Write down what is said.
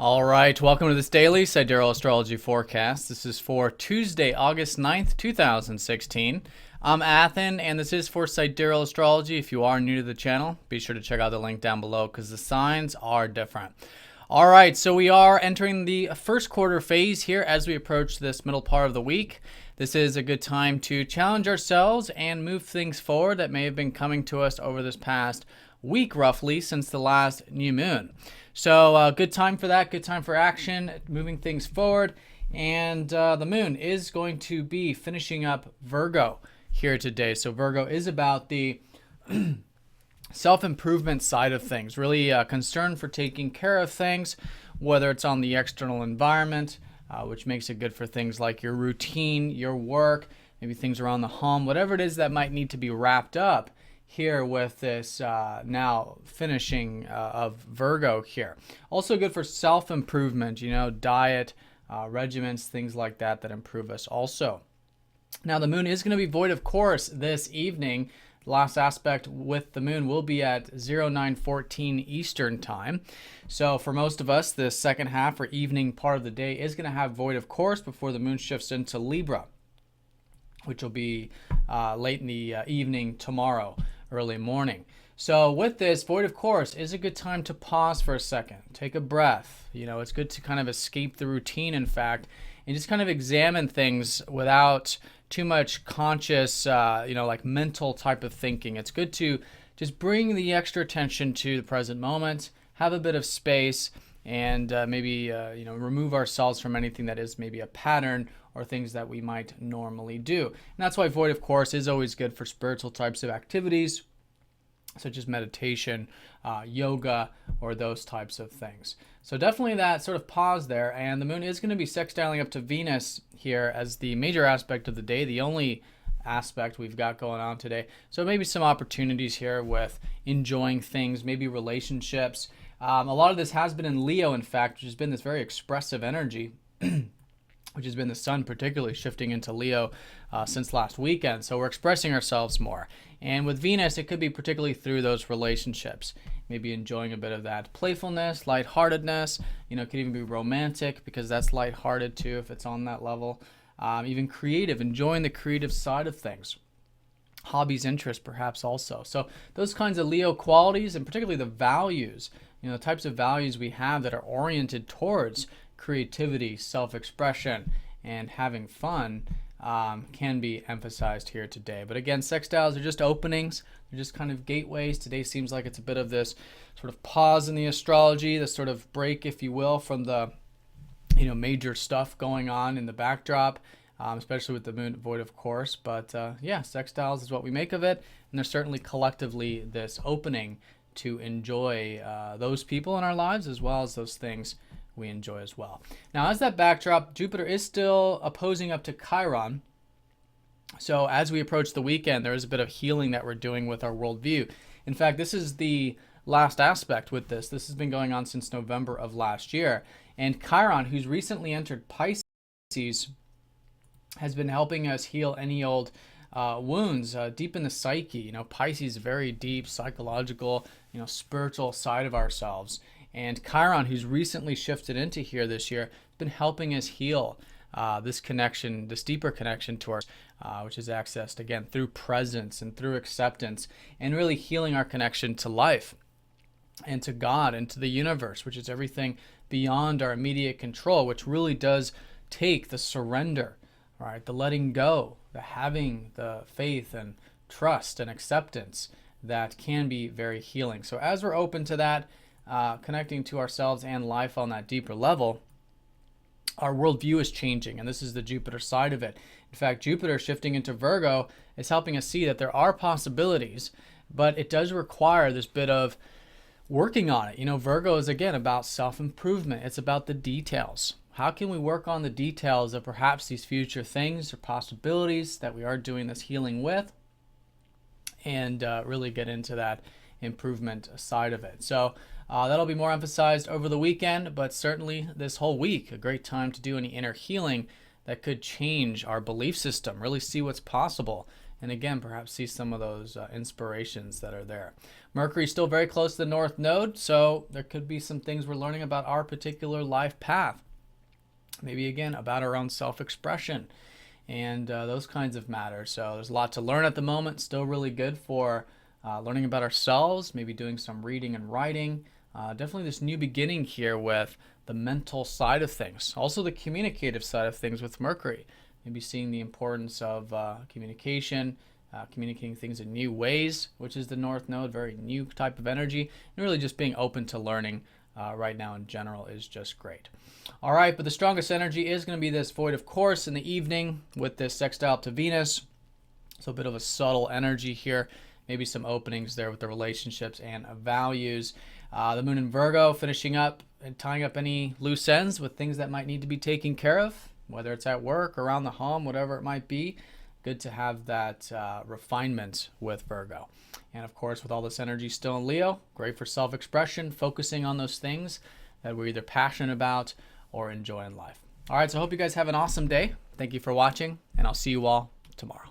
All right, welcome to this daily Sidereal Astrology forecast. This is for Tuesday, August 9th, 2016. I'm Athen, and this is for Sidereal Astrology. If you are new to the channel, be sure to check out the link down below because the signs are different. All right, so we are entering the first quarter phase here as we approach this middle part of the week. This is a good time to challenge ourselves and move things forward that may have been coming to us over this past week, roughly, since the last new moon. So good time for that, good time for action, moving things forward. And the moon is going to be finishing up Virgo here today. So Virgo is about the self-improvement side of things, really concerned for taking care of things, whether it's on the external environment, which makes it good for things like your routine, your work, maybe things around the home, whatever it is that might need to be wrapped up here with this now finishing of Virgo here. Also good for self-improvement, diet, regimens, things like that improve us also. Now the moon is going to be void of course this evening. The last aspect with the moon will be at 0914 Eastern time. So for most of us, the second half or evening part of the day is going to have void of course before the moon shifts into Libra, which will be late in the evening tomorrow, early morning. So with this, void of course is a good time to pause for a second, take a breath. It's good to kind of escape the routine, in fact, and just kind of examine things without too much conscious, like mental type of thinking. It's good to just bring the extra attention to the present moment, have a bit of space, and maybe remove ourselves from anything that is maybe a pattern or things that we might normally do. And that's why void of course is always good for spiritual types of activities such as meditation, yoga, or those types of things. So definitely that sort of pause there. And the moon is going to be sextiling up to Venus here as the major aspect of the day, the only aspect we've got going on today. So maybe some opportunities here with enjoying things, maybe relationships. A lot of this has been in Leo, in fact, which has been this very expressive energy, which has been the sun particularly shifting into Leo since last weekend. So we're expressing ourselves more. And with Venus, it could be particularly through those relationships, maybe enjoying a bit of that playfulness, lightheartedness. It could even be romantic because that's lighthearted too if it's on that level. Even creative, enjoying the creative side of things. Hobbies, interests, perhaps also. So those kinds of Leo qualities, and particularly the values, the types of values we have that are oriented towards creativity, self-expression, and having fun can be emphasized here today. But again, sextiles are just openings. They're just kind of gateways. Today seems like it's a bit of this sort of pause in the astrology, this sort of break, if you will, from the major stuff going on in the backdrop, especially with the moon void of course. But yeah, sextiles is what we make of it. And there's certainly collectively this opening to enjoy those people in our lives as well as those things we enjoy as well. Now, as that backdrop, Jupiter is still opposing up to Chiron. So as we approach the weekend, there is a bit of healing that we're doing with our worldview. In fact, this is the last aspect with this. This has been going on since November of last year. And Chiron, who's recently entered Pisces, has been helping us heal any old wounds deep in the psyche. Pisces, very deep psychological, spiritual side of ourselves. And Chiron, who's recently shifted into here this year, has been helping us heal this connection, this deeper connection to us, which is accessed, again, through presence and through acceptance, and really healing our connection to life and to God and to the universe, which is everything beyond our immediate control, which really does take the surrender, right? The letting go, the having the faith and trust and acceptance that can be very healing. So as we're open to that, connecting to ourselves and life on that deeper level, our worldview is changing, and this is the Jupiter side of it. In fact, Jupiter shifting into Virgo is helping us see that there are possibilities, but it does require this bit of working on it. Virgo is, again, about self-improvement. It's about the details. How can we work on the details of perhaps these future things or possibilities that we are doing this healing with, and really get into that improvement side of it. So that'll be more emphasized over the weekend, but certainly this whole week, a great time to do any inner healing that could change our belief system, really see what's possible and again, perhaps see some of those inspirations that are there. Mercury is still very close to the North Node, so there could be some things we're learning about our particular life path. Maybe again about our own self-expression and those kinds of matters. So there's a lot to learn at the moment. Still really good for learning about ourselves, maybe doing some reading and writing. Definitely this new beginning here with the mental side of things. Also the communicative side of things with Mercury. Maybe seeing the importance of communication, communicating things in new ways, which is the North Node, very new type of energy, and really just being open to learning right now in general is just great. All right, but the strongest energy is going to be this void, of course, in the evening with this sextile to Venus. So a bit of a subtle energy here, maybe some openings there with the relationships and values. The moon in Virgo finishing up and tying up any loose ends with things that might need to be taken care of, whether it's at work, around the home, whatever it might be. Good to have that refinement with Virgo. And of course, with all this energy still in Leo, great for self-expression, focusing on those things that we're either passionate about or enjoy in life. All right, so I hope you guys have an awesome day. Thank you for watching, and I'll see you all tomorrow.